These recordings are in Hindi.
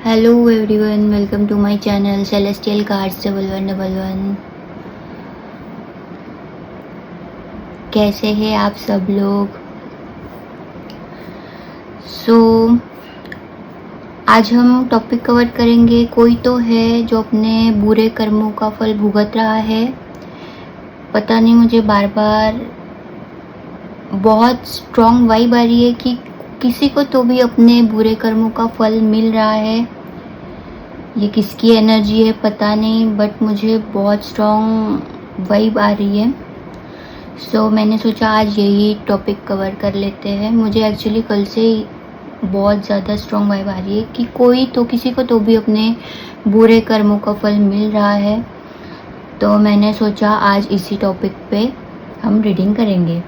Hello everyone, welcome to my channel celestial cards 1111। कैसे हैं आप सब लोग? आज हम टॉपिक कवर करेंगे, कोई तो है जो अपने बुरे कर्मों का फल भुगत रहा है। पता नहीं, मुझे बार बार बहुत स्ट्रॉन्ग वाइब आ रही है कि किसी को तो भी अपने बुरे कर्मों का फल मिल रहा है। ये किसकी एनर्जी है पता नहीं, बट मुझे बहुत स्ट्रॉन्ग वाइब आ रही है। मैंने सोचा आज यही टॉपिक कवर कर लेते हैं। मुझे एक्चुअली कल से बहुत ज़्यादा स्ट्रॉन्ग वाइब आ रही है कि कोई तो किसी को तो भी अपने बुरे कर्मों का फल मिल रहा है। तो मैंने सोचा आज इसी टॉपिक पे हम रीडिंग करेंगे।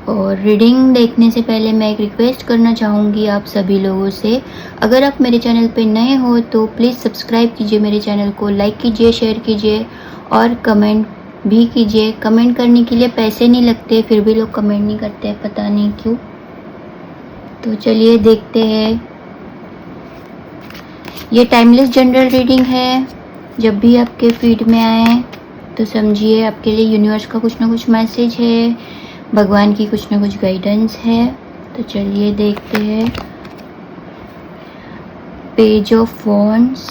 और रीडिंग देखने से पहले मैं एक रिक्वेस्ट करना चाहूँगी आप सभी लोगों से। अगर आप मेरे चैनल पे नए हो तो प्लीज़ सब्सक्राइब कीजिए मेरे चैनल को, लाइक कीजिए, शेयर कीजिए और कमेंट भी कीजिए। कमेंट करने के लिए पैसे नहीं लगते, फिर भी लोग कमेंट नहीं करते, पता नहीं क्यों। तो चलिए देखते हैं। ये टाइमलेस जनरल रीडिंग है। जब भी आपके फीड में आए तो समझिए आपके लिए यूनिवर्स का कुछ ना कुछ मैसेज है, भगवान की कुछ ना कुछ गाइडेंस है। तो चलिए देखते हैं। पेज ऑफ वॉन्ड्स,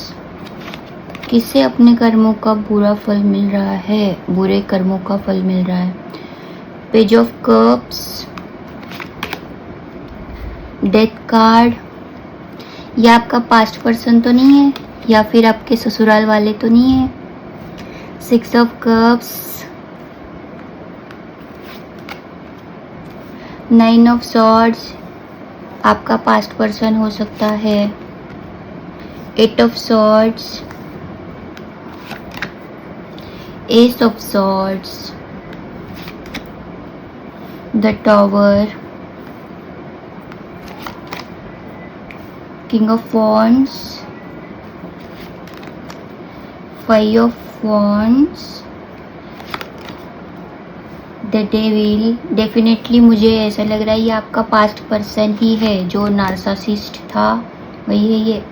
किससे अपने कर्मों का बुरा फल मिल रहा है, बुरे कर्मों का फल मिल रहा है। Page of cups, death card, या आपका पास्ट पर्सन तो नहीं है, या फिर आपके ससुराल वाले तो नहीं है। 6 ऑफ कप्स, 9 ऑफ सॉर्ड्स, आपका पास्ट पर्सन हो सकता है। 8 of swords, S of swords, the tower, king of wands, 5 of wands, the devil. Definitely मुझे ऐसा लग रहा है ये आपका पास्ट पर्सन ही है जो नार्सिसिस्ट था, वही है ये।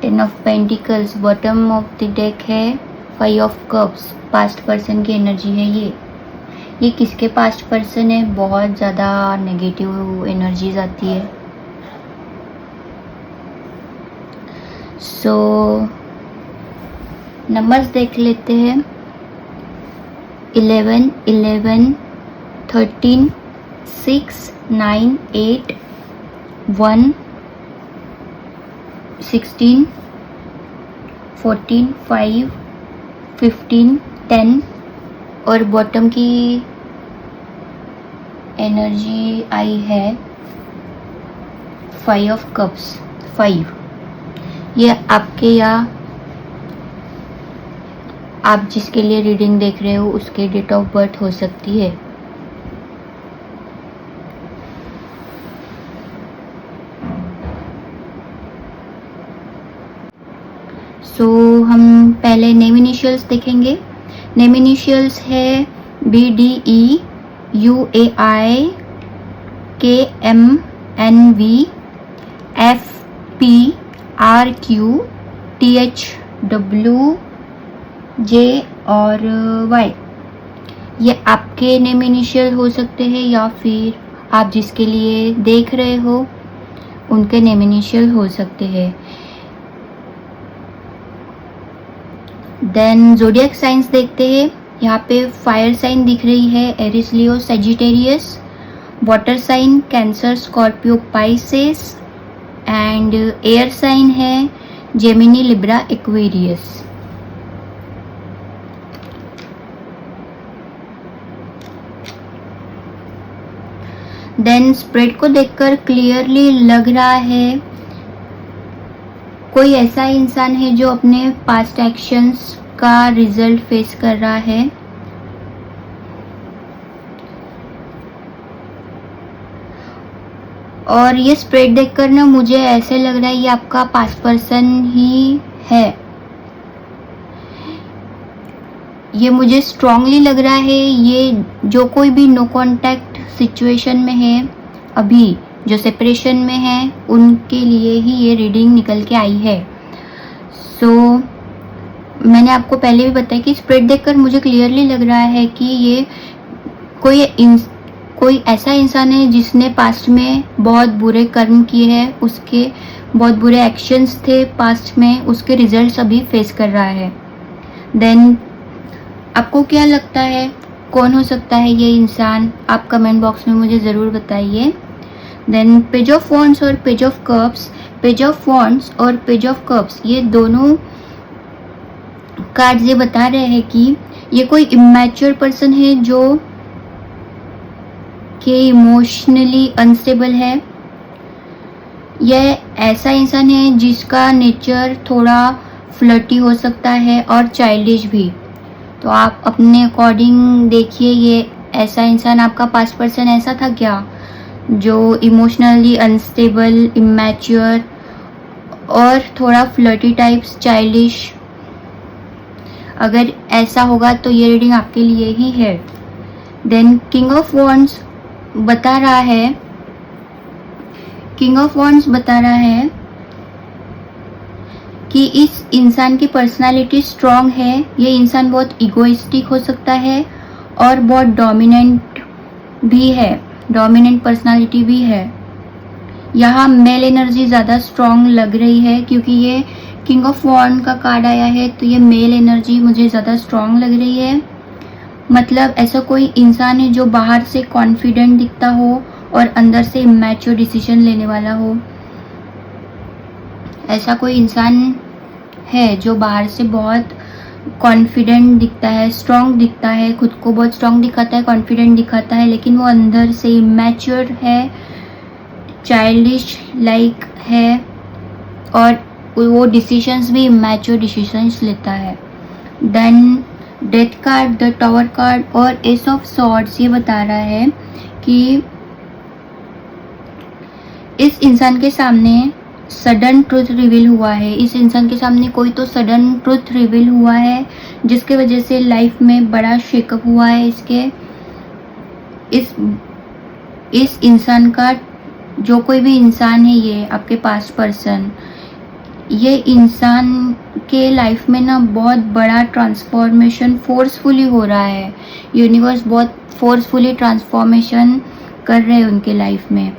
10 of pentacles bottom of the deck है। 5 ऑफ कप्स पास्ट पर्सन की एनर्जी है ये किसके पास्ट पर्सन है? बहुत ज़्यादा नेगेटिव एनर्जीज आती है। नंबर्स देख लेते हैं। 11, 11, 13, 6, 9, 8, 1, 16, 14, 5, 15, 10 और बॉटम की एनर्जी आई है 5 ऑफ कप्स। 5 ये आपके या आप जिसके लिए रीडिंग देख रहे हो उसके डेट ऑफ बर्थ हो सकती है। हम पहले नेम इनिशियल्स देखेंगे। नेम इनिशियल्स है BDE, UAI, KMNV, FP, RQ, THW, J और Y। ये आपके नेम इनिशियल हो सकते हैं या फिर आप जिसके लिए देख रहे हो उनके नेम इनिशियल हो सकते हैं। देन ज़ोडिएक साइंस देखते हैं। यहाँ पे फायर साइन दिख रही है Aries, Leo, Sagittarius. Water sign Cancer, Scorpio, Pisces and air sign है Gemini, Libra, Aquarius. Then spread को देखकर क्लियरली लग रहा है कोई ऐसा इंसान है जो अपने पास्ट एक्शंस का रिजल्ट फेस कर रहा है। और ये स्प्रेड देखकर ना मुझे ऐसे लग रहा है ये आपका पास्ट पर्सन ही है। ये मुझे स्ट्रांगली लग रहा है ये जो कोई भी नो कांटेक्ट सिचुएशन में है अभी, जो सेपरेशन में हैं उनके लिए ही ये रीडिंग निकल के आई है। मैंने आपको पहले भी बताया कि स्प्रेड देखकर मुझे क्लियरली लग रहा है कि ये कोई ऐसा इंसान है जिसने पास्ट में बहुत बुरे कर्म किए हैं, उसके बहुत बुरे एक्शंस थे पास्ट में, उसके रिजल्ट्स अभी फेस कर रहा है। देन आपको क्या लगता है कौन हो सकता है ये इंसान? आप कमेंट बॉक्स में मुझे ज़रूर बताइए। देन पेज ऑफ वॉन्ड्स और page of cups, page of wands और पेज ऑफ कप्स, ये दोनों कार्ड्स ये बता रहे हैं कि ये कोई इमैच्योर पर्सन है जो कि इमोशनली अनस्टेबल है। यह ऐसा इंसान है जिसका नेचर थोड़ा फ्लर्टी हो सकता है और चाइल्डिश भी। तो आप अपने अकॉर्डिंग देखिए, ये ऐसा इंसान आपका पास्ट पर्सन ऐसा था क्या जो इमोशनली अनस्टेबल, इमैच्योर और थोड़ा फ्लर्टी टाइप्स, चाइल्डिश? अगर ऐसा होगा तो ये रीडिंग आपके लिए ही है। देन किंग ऑफ वॉन्ड्स बता रहा है, किंग ऑफ वॉन्ड्स बता रहा है कि इस इंसान की पर्सनालिटी स्ट्रॉन्ग है। ये इंसान बहुत इगोइस्टिक हो सकता है और बहुत डोमिनेंट भी है, डोमिनेंट पर्सनालिटी भी है। यहाँ मेल एनर्जी ज़्यादा स्ट्रॉन्ग लग रही है क्योंकि ये किंग ऑफ वॉन्ड का कार्ड आया है, तो ये मेल एनर्जी मुझे ज़्यादा स्ट्रॉन्ग लग रही है। मतलब ऐसा कोई इंसान है जो बाहर से कॉन्फिडेंट दिखता हो और अंदर से इमैच्योर डिसीजन लेने वाला हो। ऐसा कोई इंसान है जो बाहर से बहुत कॉन्फिडेंट दिखता है, स्ट्रॉन्ग दिखता है, खुद को बहुत स्ट्रॉन्ग दिखाता है, कॉन्फिडेंट दिखाता है, लेकिन वो अंदर से इमैच्योर है, चाइल्डिश लाइक है और वो डिसीजंस भी इमैच्योर डिसीजंस लेता है। Then death card, the tower card और एस ऑफ सॉर्ड्स ये बता रहा है कि इस इंसान के सामने सडन ट्रुथ रिवील हुआ है। इस इंसान के सामने कोई तो सडन ट्रुथ रिवील हुआ है जिसके वजह से लाइफ में बड़ा शेकअप हुआ है इसके। इस इंसान का, जो कोई भी इंसान है ये आपके पास्ट पर्सन, ये इंसान के लाइफ में ना बहुत बड़ा ट्रांसफॉर्मेशन फोर्सफुली हो रहा है। यूनिवर्स बहुत फोर्सफुली ट्रांसफॉर्मेशन कर रहे हैं उनके लाइफ में।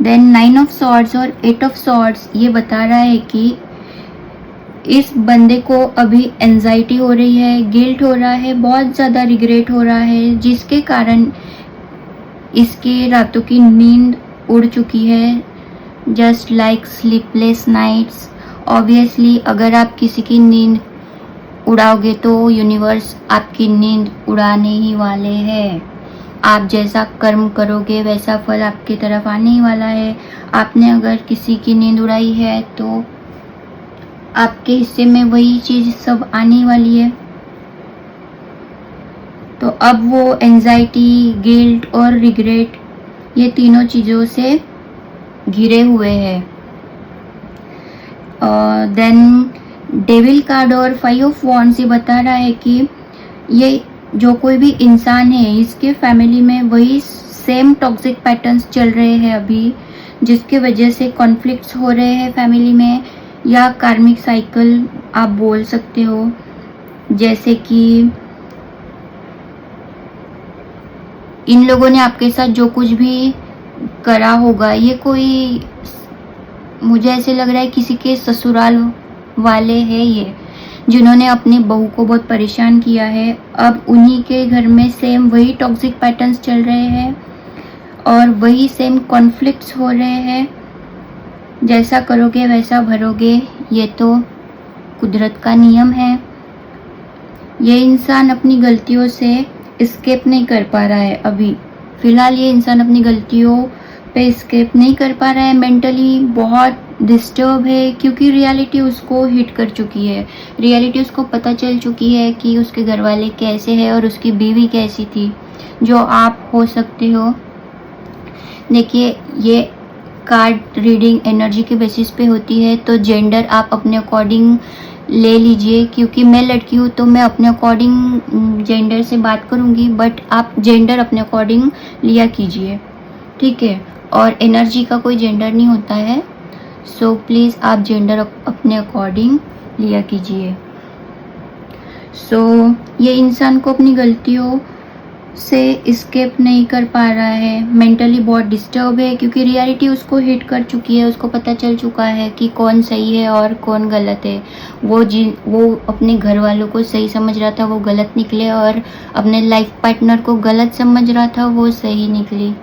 देन 9 ऑफ सॉर्ड्स और 8 ऑफ सॉर्ड्स ये बता रहा है कि इस बंदे को अभी एंजाइटी हो रही है, गिल्ट हो रहा है, बहुत ज़्यादा रिग्रेट हो रहा है, जिसके कारण इसके रातों की नींद उड़ चुकी है, just like sleepless nights. Obviously अगर आप किसी की नींद उड़ाओगे तो यूनिवर्स आपकी नींद उड़ाने ही वाले हैं। आप जैसा कर्म करोगे वैसा फल आपकी तरफ आने ही वाला है। आपने अगर किसी की नींद उड़ाई है तो आपके हिस्से में वही चीज़ सब आने वाली है। तो अब वो एंजाइटी, गिल्ट और रिग्रेट, ये तीनों चीज़ों से घिरे हुए हैं। देन डेविल कार्ड और 5 ऑफ वॉन्ड्स ये बता रहा है कि ये जो कोई भी इंसान है इसके फैमिली में वही सेम टॉक्सिक पैटर्न्स चल रहे हैं अभी, जिसके वजह से कॉन्फ्लिक्ट्स हो रहे हैं फैमिली में, या कार्मिक साइकिल आप बोल सकते हो। जैसे कि इन लोगों ने आपके साथ जो कुछ भी करा होगा, ये कोई, मुझे ऐसे लग रहा है किसी के ससुराल वाले हैं ये, जिन्होंने अपनी बहू को बहुत परेशान किया है। अब उन्हीं के घर में सेम वही टॉक्सिक पैटर्न्स चल रहे हैं और वही सेम कॉन्फ्लिक्ट्स हो रहे हैं। जैसा करोगे वैसा भरोगे, ये तो कुदरत का नियम है। ये इंसान अपनी गलतियों से एस्केप नहीं कर पा रहा है अभी फ़िलहाल। ये इंसान अपनी गलतियों पे एस्केप नहीं कर पा रहा है, मेंटली बहुत डिस्टर्ब है क्योंकि रियलिटी उसको हिट कर चुकी है। रियलिटी उसको पता चल चुकी है कि उसके घर वाले कैसे हैं और उसकी बीवी कैसी थी, जो आप हो सकते हो। देखिए, ये कार्ड रीडिंग एनर्जी के बेसिस पे होती है, तो जेंडर आप अपने अकॉर्डिंग ले लीजिए। क्योंकि मैं लड़की हूँ तो मैं अपने अकॉर्डिंग जेंडर से बात करूँगी, बट आप जेंडर अपने अकॉर्डिंग लिया कीजिए। ठीक है। और एनर्जी का कोई जेंडर नहीं होता है, सो प्लीज़ आप जेंडर अपने अकॉर्डिंग लिया कीजिए। सो ये इंसान को अपनी गलतियों से इस्केप नहीं कर पा रहा है, मेंटली बहुत डिस्टर्ब है, क्योंकि रियलिटी उसको हिट कर चुकी है। उसको पता चल चुका है कि कौन सही है और कौन गलत है। वो अपने घर वालों को सही समझ रहा था, वो गलत निकले, और अपने लाइफ पार्टनर को गलत समझ रहा था, वो सही निकली।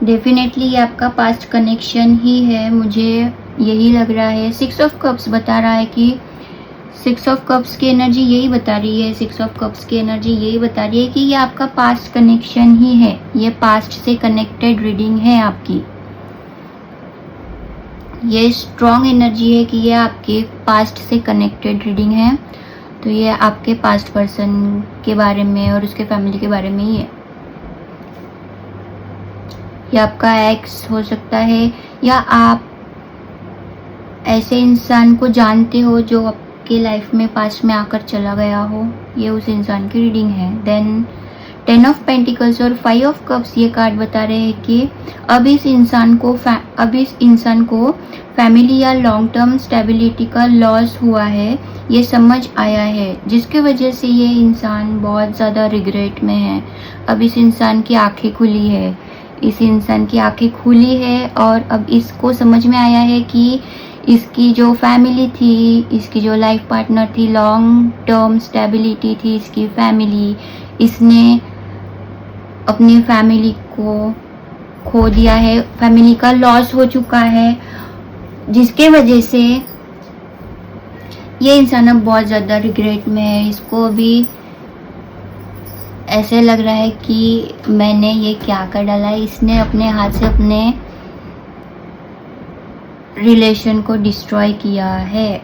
डेफिनेटली ये आपका पास्ट कनेक्शन ही है, मुझे यही लग रहा है। 6 ऑफ कप्स बता रहा है कि 6 ऑफ कप्स की एनर्जी यही बता रही है, 6 ऑफ कप्स की एनर्जी यही बता रही है कि ये आपका पास्ट कनेक्शन ही है। ये पास्ट से कनेक्टेड रीडिंग है आपकी। ये स्ट्रॉन्ग एनर्जी है कि ये आपके पास्ट से कनेक्टेड रीडिंग है। तो ये आपके पास्ट पर्सन के बारे में और उसके फैमिली के बारे में ही है। या आपका एक्स हो सकता है, या आप ऐसे इंसान को जानते हो जो आपके लाइफ में पास्ट में आकर चला गया हो। ये उस इंसान की रीडिंग है। देन 10 ऑफ पेंटिकल्स और 5 ऑफ कप्स ये कार्ड बता रहे हैं कि अब इस इंसान को फैमिली या लॉन्ग टर्म स्टेबिलिटी का लॉस हुआ है, ये समझ आया है, जिसके वजह से ये इंसान बहुत ज़्यादा रिग्रेट में है। अब इस इंसान की आंखें खुली है, इस इंसान की आंखें खुली है और अब इसको समझ में आया है कि इसकी जो फैमिली थी, इसकी जो लाइफ पार्टनर थी, लॉन्ग टर्म स्टेबिलिटी थी इसकी फैमिली, इसने अपनी फैमिली को खो दिया है, फैमिली का लॉस हो चुका है, जिसके वजह से ये इंसान अब बहुत ज़्यादा रिग्रेट में है। इसको अभी ऐसे लग रहा है कि मैंने ये क्या कर डाला है। इसने अपने हाथ से अपने रिलेशन को डिस्ट्रॉय किया है।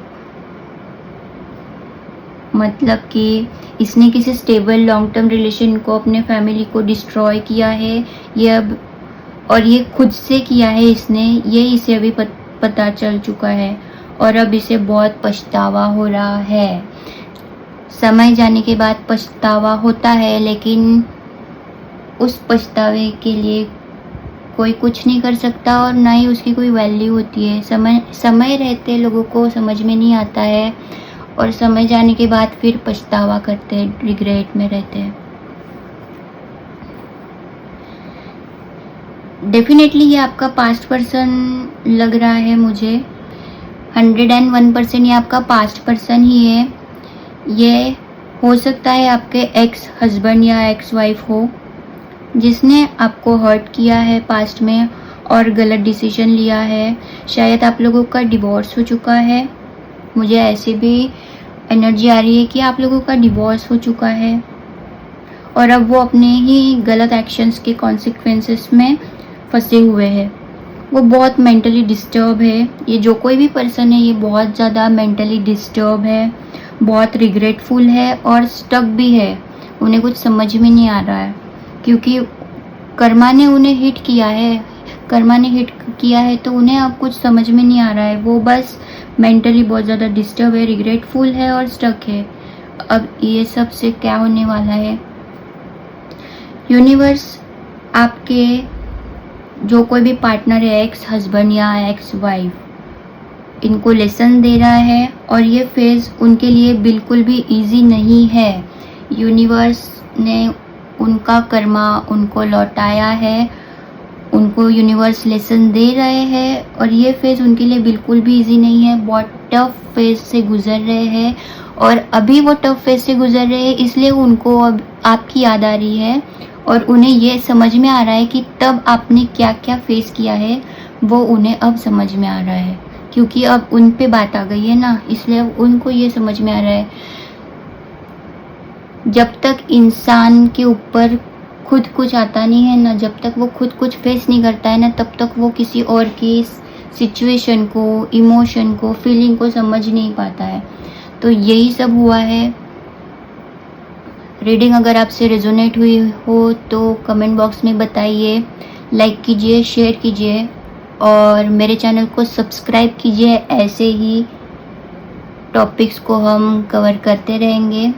मतलब कि इसने किसी स्टेबल लॉन्ग टर्म रिलेशन को, अपने फैमिली को डिस्ट्रॉय किया है। ये अब, और ये खुद से किया है इसने, ये इसे अभी पता चल चुका है और अब इसे बहुत पछतावा हो रहा है। समय जाने के बाद पछतावा होता है, लेकिन उस पछतावे के लिए कोई कुछ नहीं कर सकता और ना ही उसकी कोई वैल्यू होती है। समय रहते लोगों को समझ में नहीं आता है और समय जाने के बाद फिर पछतावा करते हैं, रिग्रेट में रहते हैं। डेफिनेटली ये आपका पास्ट पर्सन लग रहा है मुझे। 101% ये आपका पास्ट पर्सन ही है। ये हो सकता है आपके एक्स हस्बैंड या एक्स वाइफ हो, जिसने आपको हर्ट किया है पास्ट में और गलत डिसीजन लिया है। शायद आप लोगों का डिवोर्स हो चुका है। मुझे ऐसे भी एनर्जी आ रही है कि आप लोगों का डिवोर्स हो चुका है और अब वो अपने ही गलत एक्शंस के कॉन्सिक्वेंसेस में फंसे हुए हैं। वो बहुत मेंटली डिस्टर्ब है। ये जो कोई भी पर्सन है, ये बहुत ज़्यादा मेंटली डिस्टर्ब है, बहुत रिग्रेटफुल है और स्टक भी है। उन्हें कुछ समझ में नहीं आ रहा है, क्योंकि कर्मा ने उन्हें हिट किया है। कर्मा ने हिट किया है तो उन्हें अब कुछ समझ में नहीं आ रहा है। वो बस मेंटली बहुत ज़्यादा डिस्टर्ब है, रिग्रेटफुल है और स्टक है। अब ये सब से क्या होने वाला है? यूनिवर्स आपके जो कोई भी पार्टनर है, एक्स हस्बैंड या एक्स वाइफ, इनको लेसन दे रहा है और ये फेज़ उनके लिए बिल्कुल भी इजी नहीं है। यूनिवर्स ने उनका कर्मा उनको लौटाया है, उनको यूनिवर्स लेसन दे रहे हैं और ये फेज़ उनके लिए बिल्कुल भी इजी नहीं है। बहुत टफ फेज़ से गुजर रहे हैं और अभी वो टफ फेज़ से गुजर रहे हैं, इसलिए उनको अब आपकी याद आ रही है और उन्हें ये समझ में आ रहा है कि तब आपने क्या क्या फेस किया है, वो उन्हें अब समझ में आ रहा है, क्योंकि अब उन पे बात आ गई है ना, इसलिए अब उनको ये समझ में आ रहा है। जब तक इंसान के ऊपर खुद कुछ आता नहीं है ना, जब तक वो खुद कुछ फेस नहीं करता है ना, तब तक वो किसी और की सिचुएशन को, इमोशन को, फीलिंग को समझ नहीं पाता है। तो यही सब हुआ है। रीडिंग अगर आपसे रेजोनेट हुई हो तो कमेंट बॉक्स में बताइए, लाइक कीजिए, शेयर कीजिए और मेरे चैनल को सब्सक्राइब कीजिए। ऐसे ही टॉपिक्स को हम कवर करते रहेंगे।